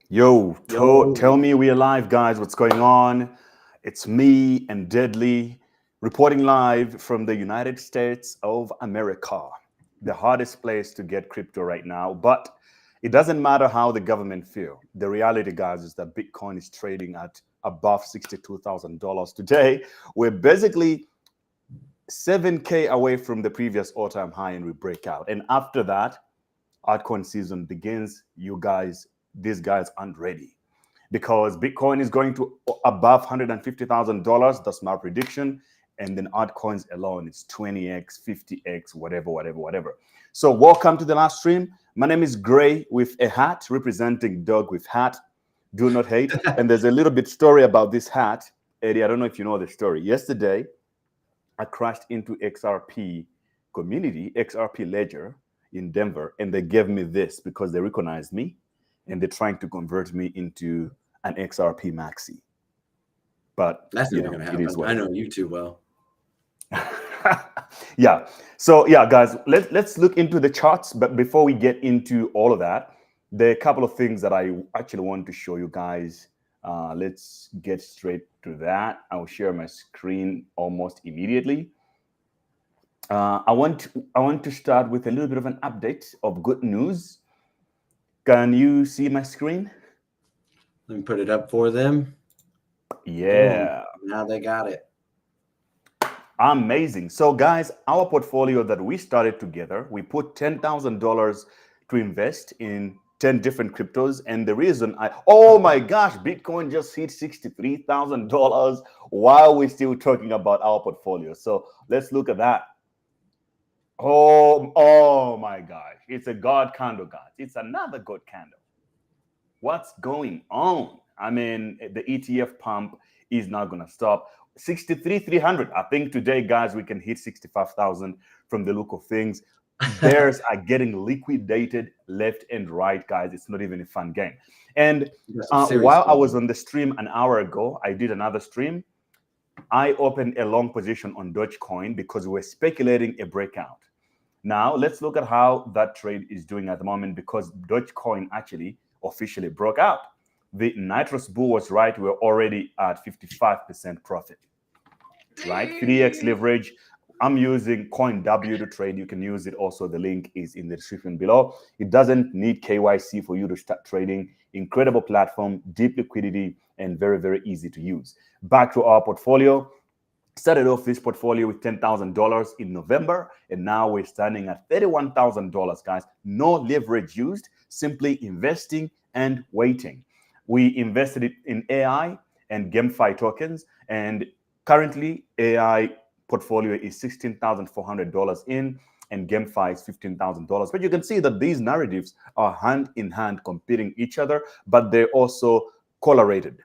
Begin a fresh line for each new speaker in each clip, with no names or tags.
Tell
Yo,
me we're live, guys. What's going on? It's me and Deadly reporting live from the United States of America, the hardest place to get crypto right now. But it doesn't matter how the government feel. The reality, guys, is that Bitcoin is trading at above $62,000 today. We're basically 7K away from the previous all-time high, and we break out. And after that, altcoin season begins. These guys aren't ready because Bitcoin is going to above $150,000. That's my prediction. And then altcoins alone is 20x, 50x, whatever. So welcome to the last stream. My name is Gray with a hat representing dog with hat. Do not hate. And there's a little bit story about this hat. Eddie, I don't know if you know the story. Yesterday, I crashed into XRP community, XRP Ledger in Denver, and they gave me this because they recognized me and they're trying to convert me into an XRP Maxi. But
that's never gonna
it is
happen.
what
I
it
know you too well.
is. Yeah. So yeah, guys, let's look into the charts. But before we get into all of that, there are a couple of things that I actually want to show you guys. Let's get straight to that. I'll share my screen almost immediately. I want to start with a little bit of an update of good news. Can you see my screen?
Let me put it up for them. Boom.
Yeah,
Now they got it.
amazing. So, guys, our portfolio that we started together, we put $10,000 to invest in 10 different cryptos. And the reason oh my gosh, Bitcoin just hit $63,000 while we're still talking about our portfolio. So, let's look at that. Oh my gosh. It's a God candle, guys. It's another God candle. What's going on? I mean, the ETF pump is not going to stop. 63,300. I think today, guys, we can hit 65,000 from the look of things. Bears are getting liquidated left and right, guys. It's not even a fun game. And
You got some serious
while I
stuff.
was on the stream an hour ago, I did another stream. I opened a long position on Dogecoin because we're speculating a breakout. Now, let's look at how that trade is doing at the moment because Dogecoin actually officially broke out. The Nitrous Bull was right. We're already at 55% profit, right? 3x leverage. I'm using CoinW to trade. You can use it also. The link is in the description below. It doesn't need KYC for you to start trading. Incredible platform, deep liquidity, and very, very easy to use. Back to our portfolio. Started off this portfolio with $10,000 in November, and now we're standing at $31,000, guys. No leverage used, simply investing and waiting. We invested it in AI and GameFi tokens, and currently AI portfolio is $16,400 in, and GameFi is $15,000. But you can see that these narratives are hand in hand competing each other, but they're also correlated.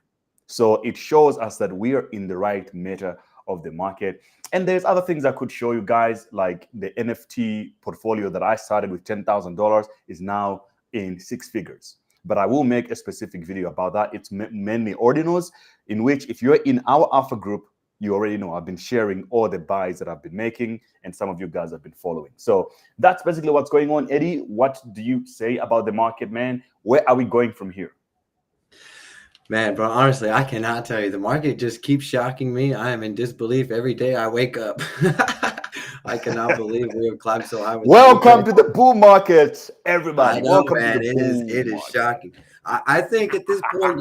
So it shows us that we are in the right meta of the market. And there's other things I could show you guys, like the NFT portfolio that I started with $10,000 is now in six figures. But I will make a specific video about that. It's mainly ordinals, in which if you're in our alpha group, you already know I've been sharing all the buys that I've been making, and some of you guys have been following. So that's basically what's going on. Eddie, what do you say about the market, man? Where are we going from here?
Man, bro, honestly, I cannot tell you. The market just keeps shocking me. I am in disbelief every day I wake up. I cannot believe we have climbed so high with
Welcome
Bitcoin.
to the bull market,
I
everybody.
know,
Welcome to the
man.
bull
It is
market.
shocking. I think at this point,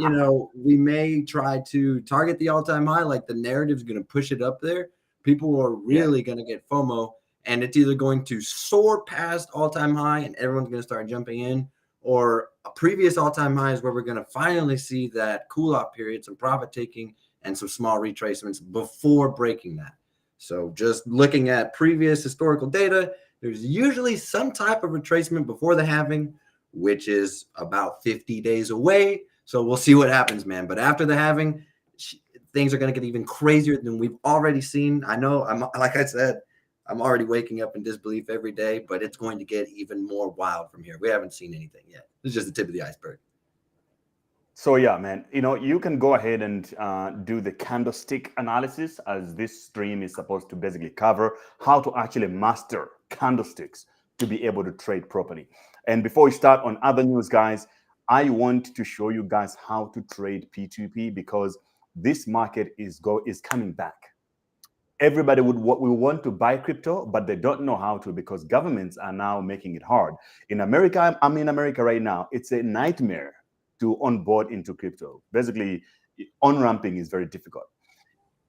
we may try to target the all-time high. Like the narrative is going to push it up there. People are
Yeah.
really going to get FOMO, and it's either going to soar past all-time high, and everyone's going to start jumping in, or previous all-time highs where we're going to finally see that cool-off period, some profit taking, and some small retracements before breaking that. So just looking at previous historical data, there's usually some type of retracement before the halving, which is about 50 days away. So we'll see what happens, man. But after the halving, things are going to get even crazier than we've already seen. I know, like I said, I'm already waking up in disbelief every day, but it's going to get even more wild from here. We haven't seen anything yet. This is just the tip of the iceberg.
So yeah, man, you can go ahead and do the candlestick analysis, as this stream is supposed to basically cover how to actually master candlesticks to be able to trade properly. And before we start on other news, guys, I want to show you guys how to trade P2P because this market is coming back. Everybody would want to buy crypto, but they don't know how to because governments are now making it hard. In America, I'm in America right now. It's a nightmare to onboard into crypto. Basically, on-ramping is very difficult.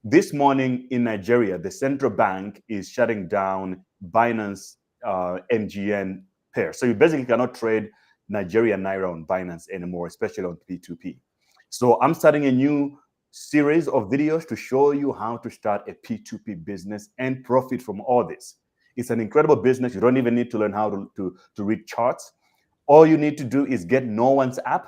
This morning in Nigeria, the central bank is shutting down Binance NGN pair. So you basically cannot trade Nigerian Naira on Binance anymore, especially on P2P. So I'm starting a new series of videos to show you how to start a P2P business and profit from all this. It's an incredible business. You don't even need to learn how to read charts. All you need to do is get Norwan's app.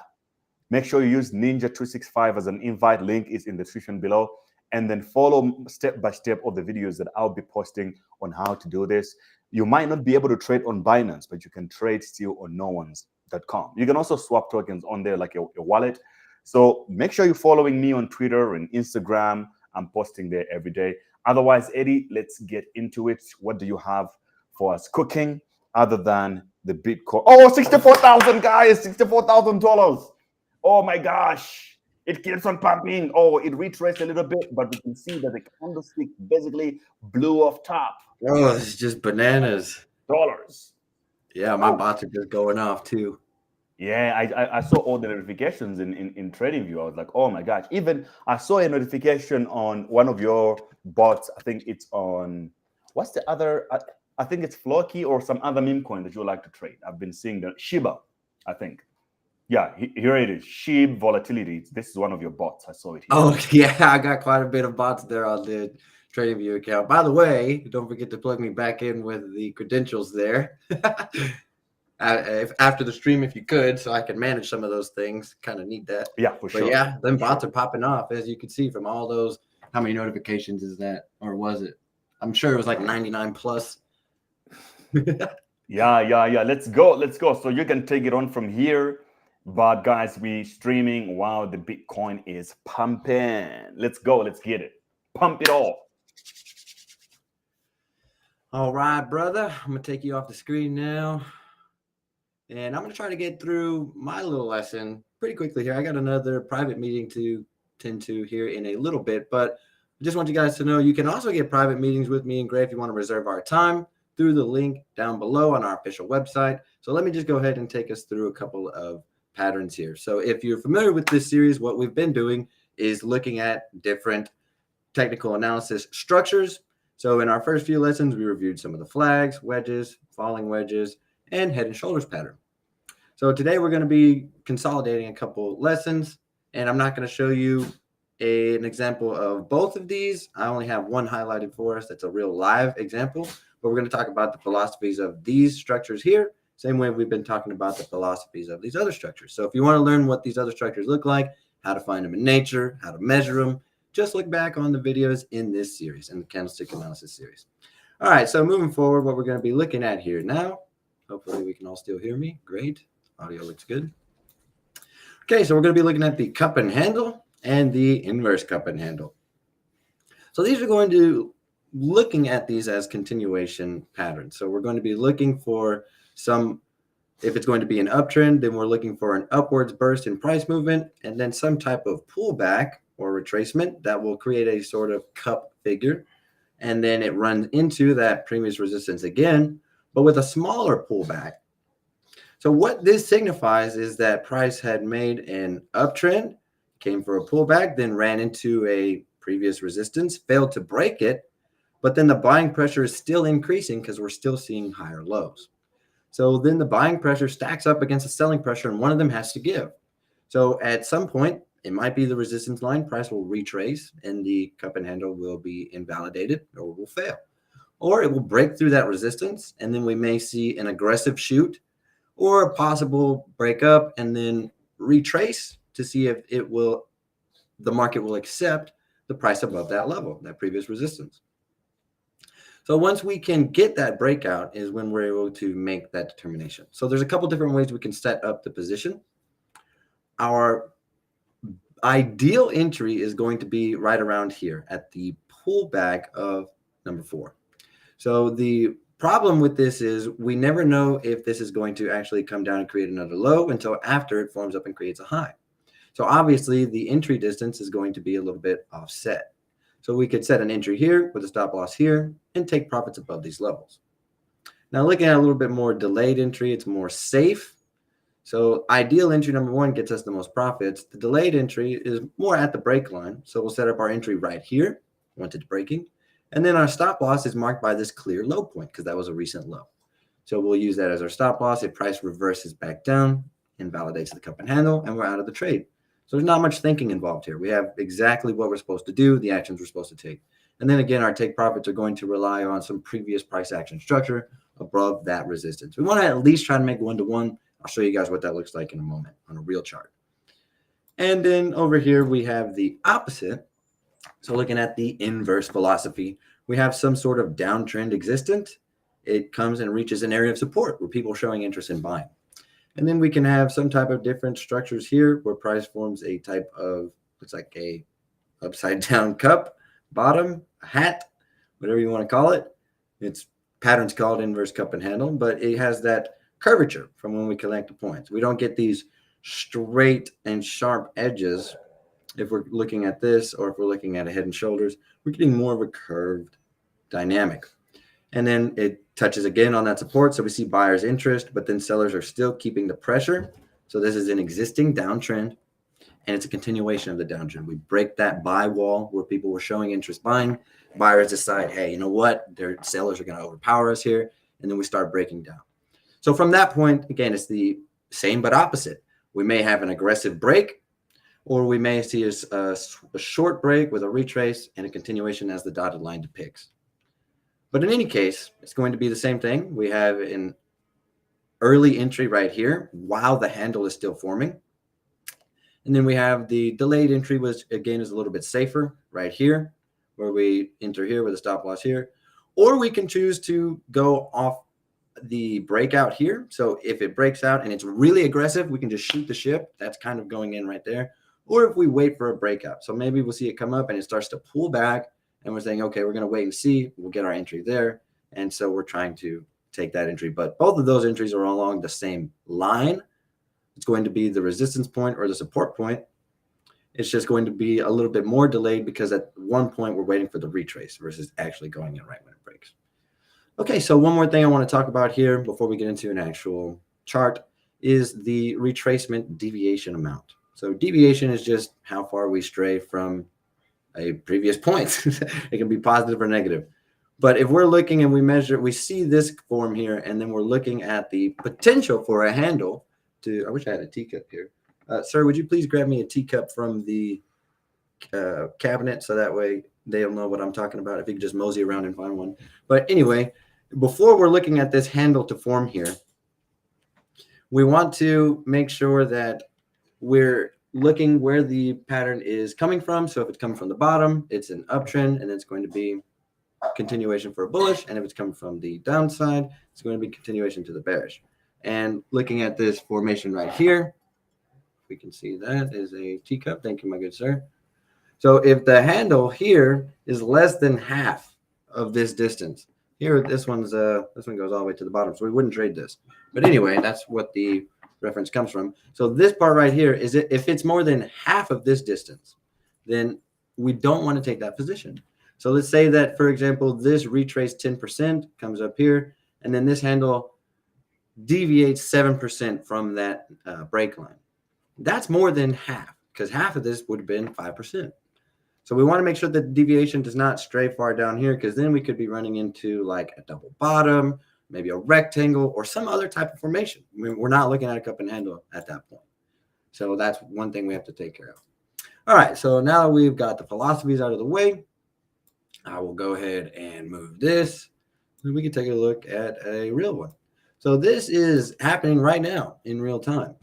Make sure you use Ninja265 as an invite. Link is in the description below. And then follow step by step of the videos that I'll be posting on how to do this. You might not be able to trade on Binance, but you can trade still on Norwans.com. You can also swap tokens on there like your wallet. So make sure you're following me on Twitter and Instagram. I'm posting there every day. Otherwise, Eddie, let's get into it. What do you have for us cooking other than the Bitcoin? Oh, 64,000 guys, $64,000. Oh my gosh. It keeps on pumping. Oh, it retraced a little bit, but we can see that the candlestick basically blew off top.
Oh, it's just bananas.
Dollars.
Yeah, my bots are just going off too.
Yeah, I saw all the notifications in TradingView. I was like, oh my gosh. Even I saw a notification on one of your bots. I think it's on, what's the other? I think it's Floki or some other meme coin that you like to trade. I've been seeing the Shiba, I think. Yeah, here it is. SHIB volatility. This is one of your bots. I saw it here.
Oh, yeah, I got quite a bit of bots there on the TradingView account. By the way, don't forget to plug me back in with the credentials there. After the stream, if you could, so I can manage some of those things. Kind of need that.
Yeah, for sure.
But yeah, them bots are popping off, as you can see from all those. How many notifications is that? Or was it? I'm sure it was like 99 plus.
Yeah. Let's go. So you can take it on from here. But guys, we streaming while the Bitcoin is pumping. Let's go. Let's get it. Pump it all.
All right, brother. I'm going to take you off the screen now. And I'm going to try to get through my little lesson pretty quickly here. I got another private meeting to tend to here in a little bit. But I just want you guys to know you can also get private meetings with me and Gray if you want to reserve our time through the link down below on our official website. So let me just go ahead and take us through a couple of patterns here. So if you're familiar with this series, what we've been doing is looking at different technical analysis structures. So in our first few lessons, we reviewed some of the flags, wedges, falling wedges, and head and shoulders pattern. So today we're going to be consolidating a couple lessons, and I'm not going to show you an example of both of these. I only have one highlighted for us. That's a real live example, but we're going to talk about the philosophies of these structures here. Same way we've been talking about the philosophies of these other structures. So if you want to learn what these other structures look like, how to find them in nature, how to measure them, just look back on the videos in this series, in the candlestick analysis series. All right, so moving forward, what we're going to be looking at here now, hopefully we can all still hear me. Great. Audio looks good. Okay, so we're going to be looking at the cup and handle and the inverse cup and handle. So these are going to looking at these as continuation patterns. So we're going to be looking for some, if it's going to be an uptrend, then we're looking for an upwards burst in price movement and then some type of pullback or retracement that will create a sort of cup figure. And then it runs into that previous resistance again, but with a smaller pullback. So what this signifies is that price had made an uptrend, came for a pullback, then ran into a previous resistance, failed to break it, but then the buying pressure is still increasing because we're still seeing higher lows. So then the buying pressure stacks up against the selling pressure, and one of them has to give. So at some point, it might be the resistance line, price will retrace, and the cup and handle will be invalidated or will fail. Or it will break through that resistance, and then we may see an aggressive shoot or a possible breakup and then retrace to see if the market will accept the price above that level, that previous resistance. So once we can get that breakout is when we're able to make that determination. So there's a couple different ways we can set up the position. Our ideal entry is going to be right around here at the pullback of number 4. So the Problem with this is we never know if this is going to actually come down and create another low until after it forms up and creates a high. So obviously the entry distance is going to be a little bit offset. So we could set an entry here with a stop loss here and take profits above these levels. Now looking at a little bit more delayed entry, it's more safe. So ideal entry number one gets us the most profits. The delayed entry is more at the break line. So we'll set up our entry right here once it's breaking. And then our stop loss is marked by this clear low point because that was a recent low. So we'll use that as our stop loss. If price reverses back down, invalidates the cup and handle, and we're out of the trade. So there's not much thinking involved here. We have exactly what we're supposed to do, the actions we're supposed to take. And then again, our take profits are going to rely on some previous price action structure above that resistance. We want to at least try to make 1-to-1. I'll show you guys what that looks like in a moment on a real chart. And then over here, we have the opposite. So looking at the inverse philosophy, we have some sort of downtrend existent. It comes and reaches an area of support where people are showing interest in buying. And then we can have some type of different structures here where price forms a type of, looks like a upside down cup, bottom, a hat, whatever you want to call it. Its pattern's called inverse cup and handle, but it has that curvature from when we collect the points. We don't get these straight and sharp edges. If we're looking at this or if we're looking at a head and shoulders, we're getting more of a curved dynamic. And then it touches again on that support. So we see buyers' interest, but then sellers are still keeping the pressure. So this is an existing downtrend, and it's a continuation of the downtrend. We break that buy wall where people were showing interest buying. Buyers decide, hey, you know what? Their sellers are going to overpower us here. And then we start breaking down. So from that point, again, it's the same but opposite. We may have an aggressive break, or we may see a short break with a retrace and a continuation as the dotted line depicts. But in any case, it's going to be the same thing. We have an early entry right here while the handle is still forming. And then we have the delayed entry, which again is a little bit safer right here, where we enter here with a stop loss here. Or we can choose to go off the breakout here. So if it breaks out and it's really aggressive, we can just shoot the ship. That's kind of going in right there. Or if we wait for a breakout. So maybe we'll see it come up and it starts to pull back and we're saying, okay, we're going to wait and see. We'll get our entry there. And so we're trying to take that entry. But both of those entries are along the same line. It's going to be the resistance point or the support point. It's just going to be a little bit more delayed because at one point we're waiting for the retrace versus actually going in right when it breaks. Okay, so one more thing I want to talk about here before we get into an actual chart is the retracement deviation amount. So deviation is just how far we stray from a previous point. It can be positive or negative. But if we're looking and we measure, we see this form here, and then we're looking at the potential for a handle to, I wish I had a teacup here. Sir, would you please grab me a teacup from the cabinet so that way they'll know what I'm talking about, if you could just mosey around and find one. But anyway, before we're looking at this handle to form here, we want to make sure that we're looking where the pattern is coming from. So if it's coming from the bottom, it's an uptrend, and it's going to be continuation for a bullish. And if it's coming from the downside, it's going to be continuation to the bearish. And looking at this formation right here, we can see that is a teacup. Thank you, my good sir. So if the handle here is less than half of this distance, here this one goes all the way to the bottom, so we wouldn't trade this. But anyway, that's what the reference comes from. So this part right here is if it's more than half of this distance, then we don't want to take that position. So let's say that, for example, this retrace 10% comes up here, and then this handle deviates 7% from that break line. That's more than half, because half of this would have been 5%. So we want to make sure that the deviation does not stray far down here, because then we could be running into like a double bottom, maybe a rectangle, or some other type of formation. I mean, we're not looking at a cup and handle at that point. So that's one thing we have to take care of. All right, so now we've got the philosophies out of the way, I will go ahead and move this, and we can take a look at a real one. So this is happening right now in real time.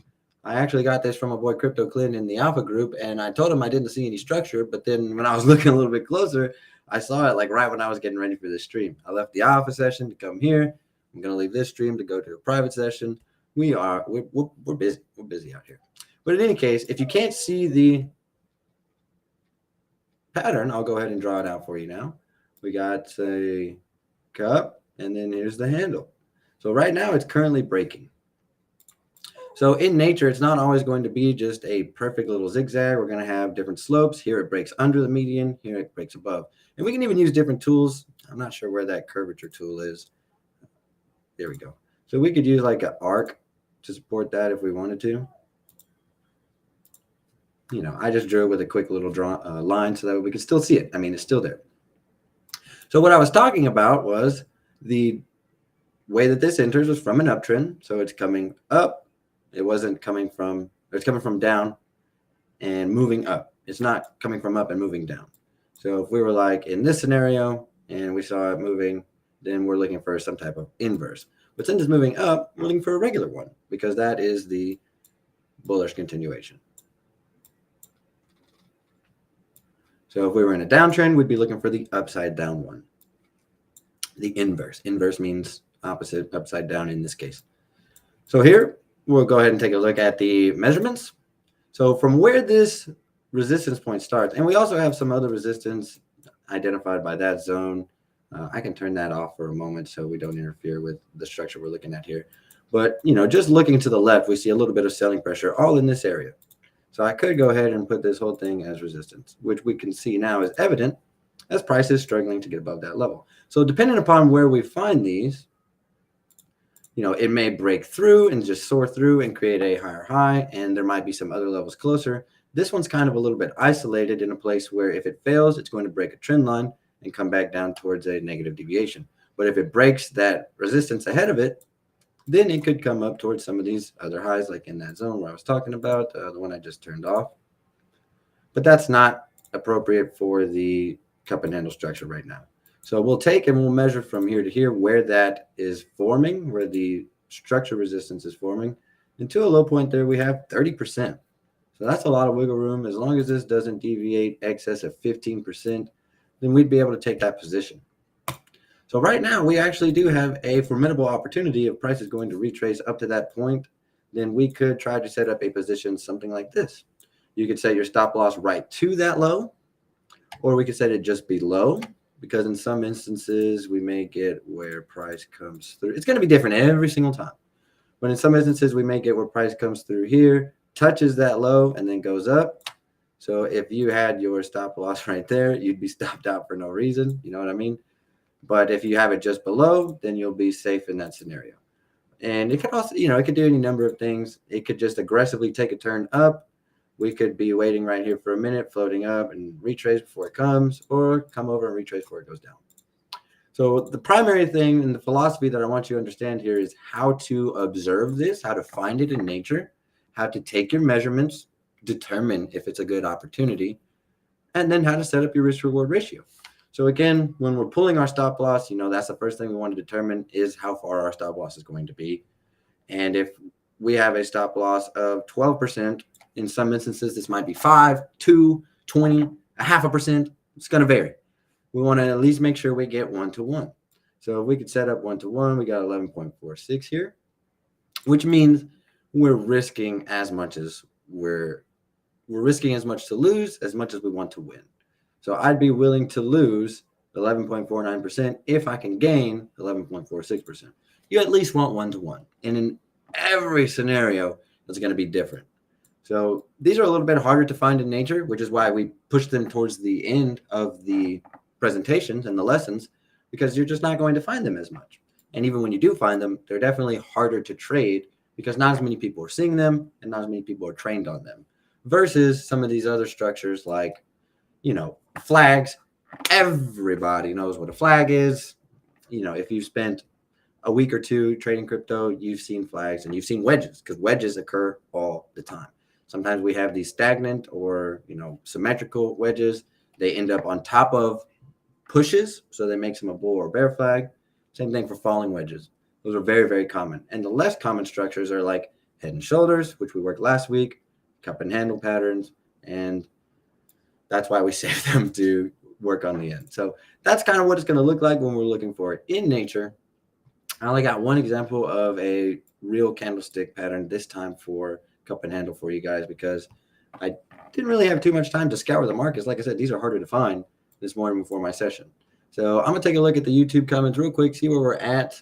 I actually got this from my boy Crypto Clint in the Alpha group, and I told him I didn't see any structure, but then when I was looking a little bit closer, I saw it like right when I was getting ready for this stream. I left the Alpha session to come here. I'm going to leave this stream to go to a private session. We're busy. We're busy out here. But in any case, if you can't see the pattern, I'll go ahead and draw it out for you now. We got a cup, and then here's the handle. So right now it's currently breaking. So in nature, it's not always going to be just a perfect little zigzag. We're going to have different slopes. Here it breaks under the median. Here it breaks above. And we can even use different tools. I'm not sure where that curvature tool is. There we go. So we could use like an arc to support that if we wanted to. You know, I just drew it with a quick little line so that we could still see it. I mean, it's still there. So what I was talking about was the way that this enters was from an uptrend. So it's coming up. It wasn't coming from, it's coming from down and moving up. It's not coming from up and moving down. So if we were like in this scenario and we saw it moving, then we're looking for some type of inverse. But since it's moving up, we're looking for a regular one because that is the bullish continuation. So if we were in a downtrend, we'd be looking for the upside down one. The inverse. Inverse means opposite, upside down in this case. So here, we'll go ahead and take a look at the measurements. So from where this resistance point starts, and we also have some other resistance identified by that zone. I can turn that off for a moment so we don't interfere with the structure we're looking at here. But, you know, just looking to the left, we see a little bit of selling pressure all in this area. So I could go ahead and put this whole thing as resistance, which we can see now is evident as price is struggling to get above that level. So depending upon where we find these, you know, it may break through and just soar through and create a higher high, and there might be some other levels closer. This one's kind of a little bit isolated in a place where if it fails, it's going to break a trend line and come back down towards a negative deviation. But if it breaks that resistance ahead of it, then it could come up towards some of these other highs, like in that zone where I was talking about, the one I just turned off. But that's not appropriate for the cup and handle structure right now. So we'll take and we'll measure from here to here where that is forming, where the structure resistance is forming. And to a low point there, we have 30%. So that's a lot of wiggle room. As long as this doesn't deviate excess of 15%, then we'd be able to take that position. So right now, we actually do have a formidable opportunity. If price is going to retrace up to that point, then we could try to set up a position something like this. You could set your stop loss right to that low, or we could set it just below, because in some instances, we may get where price comes through. It's going to be different every single time. But in some instances, we may get where price comes through here, touches that low, and then goes up. So if you had your stop loss right there, you'd be stopped out for no reason. You know what I mean? But if you have it just below, then you'll be safe in that scenario. And it could also, you know, it could do any number of things. It could just aggressively take a turn up. We could be waiting right here for a minute, floating up and retrace before it comes, or come over and retrace before it goes down. So the primary thing and the philosophy that I want you to understand here is how to observe this, how to find it in nature, how to take your measurements, determine if it's a good opportunity, and then how to set up your risk-reward ratio. So again, when we're pulling our stop loss, you know, that's the first thing we want to determine is how far our stop loss is going to be. And if we have a stop loss of 12%, in some instances, this might be 5, 2, 20, 0.5%. It's going to vary. We want to at least make sure we get 1-to-1. So if we could set up 1-to-1, we got 11.46 here, which means we're risking as much as we're risking as much to lose as much as we want to win. So I'd be willing to lose 11.49% if I can gain 11.46%. You at least want 1-to-1. And in every scenario, it's going to be different. So these are a little bit harder to find in nature, which is why we push them towards the end of the presentations and the lessons, because you're just not going to find them as much. And even when you do find them, they're definitely harder to trade because not as many people are seeing them and not as many people are trained on them versus some of these other structures like, you know, flags. Everybody knows what a flag is. You know, if you've spent a week or two trading crypto, you've seen flags and you've seen wedges because wedges occur all the time. Sometimes we have these stagnant or, you know, symmetrical wedges. They end up on top of pushes, so that makes them a bull or bear flag. Same thing for falling wedges. Those are very, very common. And the less common structures are like head and shoulders, which we worked last week, cup and handle patterns, and that's why we save them to work on the end. So that's kind of what it's going to look like when we're looking for it in nature. I only got one example of a real candlestick pattern this time for cup and handle for you guys because I didn't really have too much time to scour the markets. Like I said, these are harder to find this morning before my session. So I'm gonna take a look at the YouTube comments real quick, see where we're at.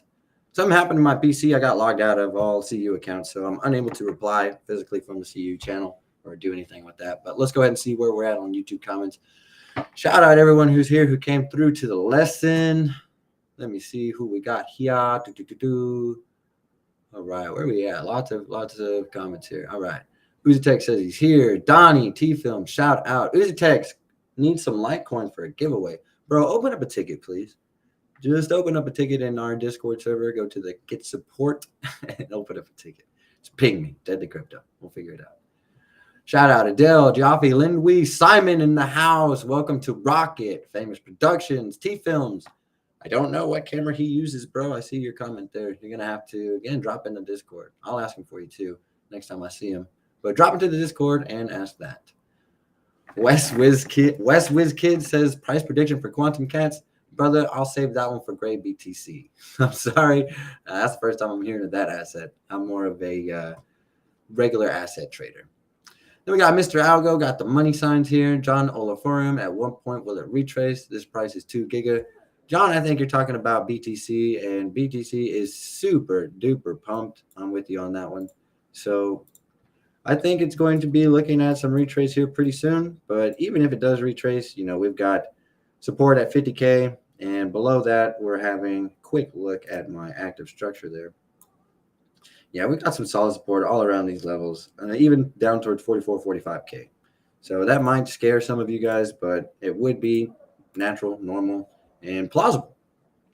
Something happened to my PC. I got logged out of all CU accounts, so I'm unable to reply physically from the CU channel or do anything with that. But let's go ahead and see where we're at on YouTube comments. Shout out everyone who's here who came through to the lesson. Let me see who we got here. All right, where are we at? Lots of comments here. All right. Uzitech says he's here. Donnie, T-Film, shout out. Uzitech needs some Litecoin for a giveaway. Bro, open up a ticket, please. Just open up a ticket in our Discord server. Go to the Get Support and open up a ticket. Just ping me, Deadly Crypto. We'll figure it out. Shout out Adele, Jaffe, Lindwee, Simon in the house. Welcome to Rocket, Famous Productions, T-Films. I don't know what camera he uses, bro. I see your comment there. You're going to have to, again, drop in the Discord. I'll ask him for you, too, next time I see him. But drop into the Discord and ask that. West Wiz Kid says, price prediction for Quantum Cats. Brother, I'll save that one for Gray BTC. I'm sorry. That's the first time I'm hearing of that asset. I'm more of a regular asset trader. Then we got Mr. Algo, got the money signs here. John Olaforium, at one point, will it retrace? This price is 2 giga. John, I think you're talking about BTC, and BTC is super duper pumped. I'm with you on that one. So I think it's going to be looking at some retrace here pretty soon. But even if it does retrace, you know, we've got support at 50K. And below that, we're having a quick look at my active structure there. Yeah, we've got some solid support all around these levels, even down towards 44, 45K. So that might scare some of you guys, but it would be natural, normal, and plausible.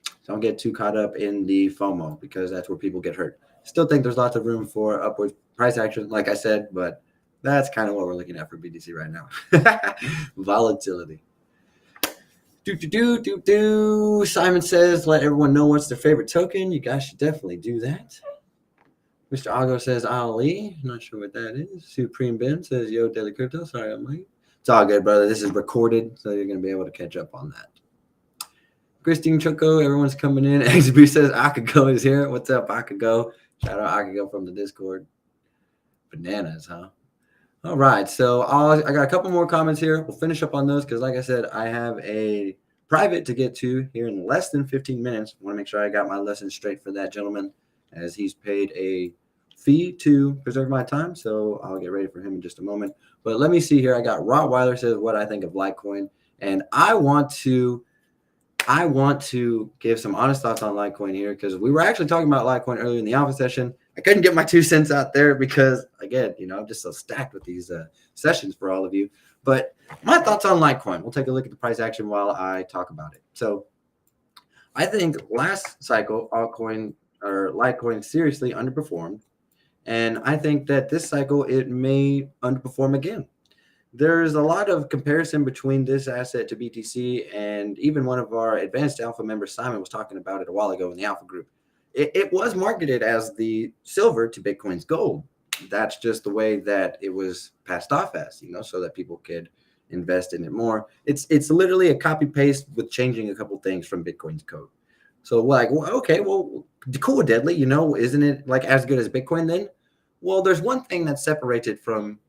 So don't get too caught up in the FOMO because that's where people get hurt. Still think there's lots of room for upward price action, like I said, but that's kind of what we're looking at for BTC right now. Volatility. Simon says, let everyone know what's their favorite token. You guys should definitely do that. Mr. Ago says, Ali. Not sure what that is. Supreme Ben says, yo, Daily Crypto. Sorry, I'm late. It's all good, brother. This is recorded, so you're going to be able to catch up on that. Christine Choco, everyone's coming in. XB says, Akago is here. What's up, Akago? Shout out Akago from the Discord. Bananas, huh? All right, so I got a couple more comments here. We'll finish up on those because, like I said, I have a private to get to here in less than 15 minutes. I want to make sure I got my lesson straight for that gentleman, as he's paid a fee to preserve my time. So I'll get ready for him in just a moment. But let me see here. I got Rottweiler says what I think of Litecoin, and I want to give some honest thoughts on Litecoin here because we were actually talking about Litecoin earlier in the alpha session. I couldn't get my 2 cents out there because, again, you know, I'm just so stacked with these sessions for all of you. But my thoughts on Litecoin. We'll take a look at the price action while I talk about it. So I think last cycle, Litecoin seriously underperformed. And I think that this cycle, it may underperform again. There's a lot of comparison between this asset to BTC, and even one of our advanced alpha members, Simon, was talking about it a while ago in the alpha group. It was marketed as the silver to Bitcoin's gold. That's just the way that it was passed off as, you know, so that people could invest in it more. It's literally a copy paste with changing a couple things from Bitcoin's code. So like, well, okay, well, cool, Deadly, you know, isn't it like as good as Bitcoin then? Well, there's one thing that separates it from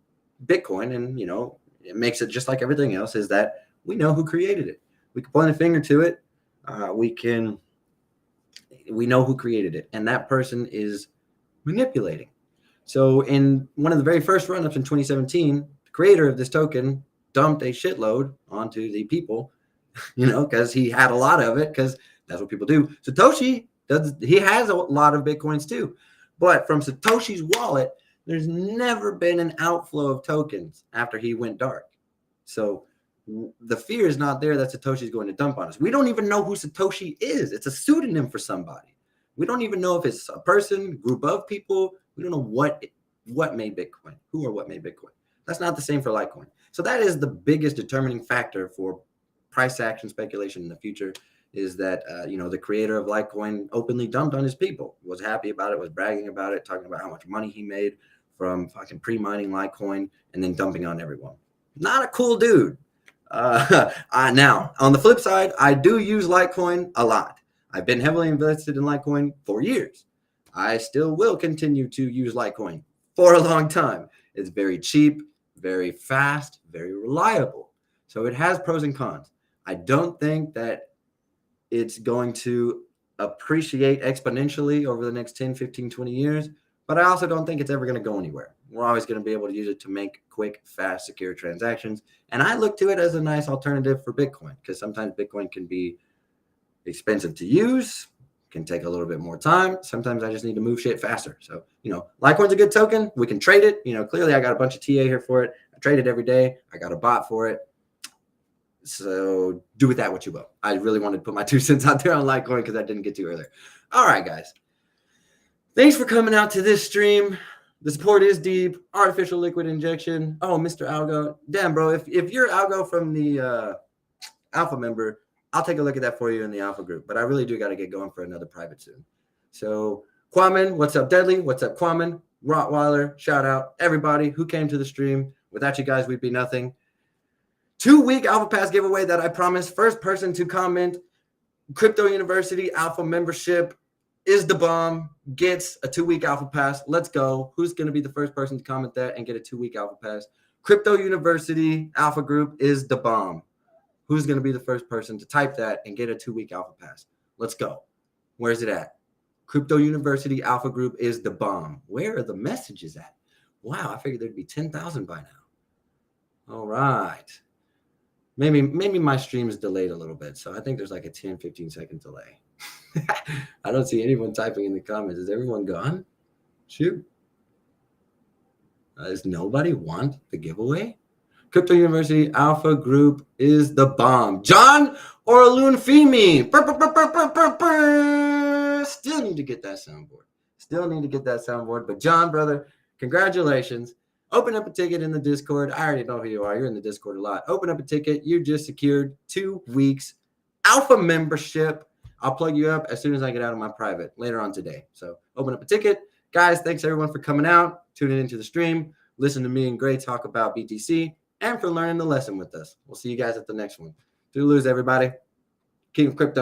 Bitcoin, and, you know, it makes it just like everything else, is that we know who created it. We can point a finger to it. We know who created it, and that person is manipulating. So in one of the very first run-ups in 2017, the creator of this token dumped a shitload onto the people, you know, because he had a lot of it, because that's what people do. Satoshi he has a lot of Bitcoins too, but from Satoshi's wallet, there's never been an outflow of tokens after he went dark. So the fear is not there that Satoshi is going to dump on us. We don't even know who Satoshi is. It's a pseudonym for somebody. We don't even know if it's a person, group of people. We don't know what made Bitcoin, who or what made Bitcoin. That's not the same for Litecoin. So that is the biggest determining factor for price action speculation in the future, is that, you know, the creator of Litecoin openly dumped on his people, was happy about it, was bragging about it, talking about how much money he made from fucking pre-mining Litecoin and then dumping on everyone. Not a cool dude. Now, on the flip side, I do use Litecoin a lot. I've been heavily invested in Litecoin for years. I still will continue to use Litecoin for a long time. It's very cheap, very fast, very reliable. So it has pros and cons. I don't think that it's going to appreciate exponentially over the next 10, 15, 20 years. But I also don't think it's ever going to go anywhere. We're always going to be able to use it to make quick, fast, secure transactions. And I look to it as a nice alternative for Bitcoin, because sometimes Bitcoin can be expensive to use, can take a little bit more time. Sometimes I just need to move shit faster. So, Litecoin's a good token. We can trade it. Clearly I got a bunch of TA here for it. I trade it every day. I got a bot for it. So do with that what you will. I really wanted to put my 2 cents out there on Litecoin because I didn't get to earlier. All right, guys. Thanks for coming out to this stream. The support is deep. Artificial liquid injection. Oh, Mr. Algo. Damn, bro. If you're Algo from the Alpha member, I'll take a look at that for you in the Alpha group. But I really do got to get going for another private soon. So, Kwamen, what's up, Deadly? What's up, Kwamen? Rottweiler, shout out. Everybody who came to the stream. Without you guys, we'd be nothing. 2-week Alpha Pass giveaway that I promised. First person to comment, Crypto University Alpha membership is the bomb, gets a 2-week Alpha Pass. Let's go. Who's going to be the first person to comment that and get a 2-week Alpha Pass? Crypto University Alpha Group is the bomb. Who's going to be the first person to type that and get a 2-week Alpha Pass? Let's go. Where's it at? Crypto University Alpha Group is the bomb. Where are the messages at? Wow, I figured there'd be 10,000 by now. All right. Maybe my stream is delayed a little bit, so I think there's like a 10, 15 second delay. I don't see anyone typing in the comments. Is everyone gone? Shoot. Does nobody want the giveaway? Crypto University Alpha Group is the bomb. John Orlunfimi. Still need to get that soundboard. But John, brother, congratulations. Open up a ticket in the Discord. I already know who you are. You're in the Discord a lot. Open up a ticket. You just secured 2 weeks Alpha membership. I'll plug you up as soon as I get out of my private later on today. So open up a ticket. Guys, thanks everyone for coming out, tuning into the stream, listen to me and Gray talk about BTC, and for learning the lesson with us. We'll see you guys at the next one. Toodaloo, everybody. King of Crypto.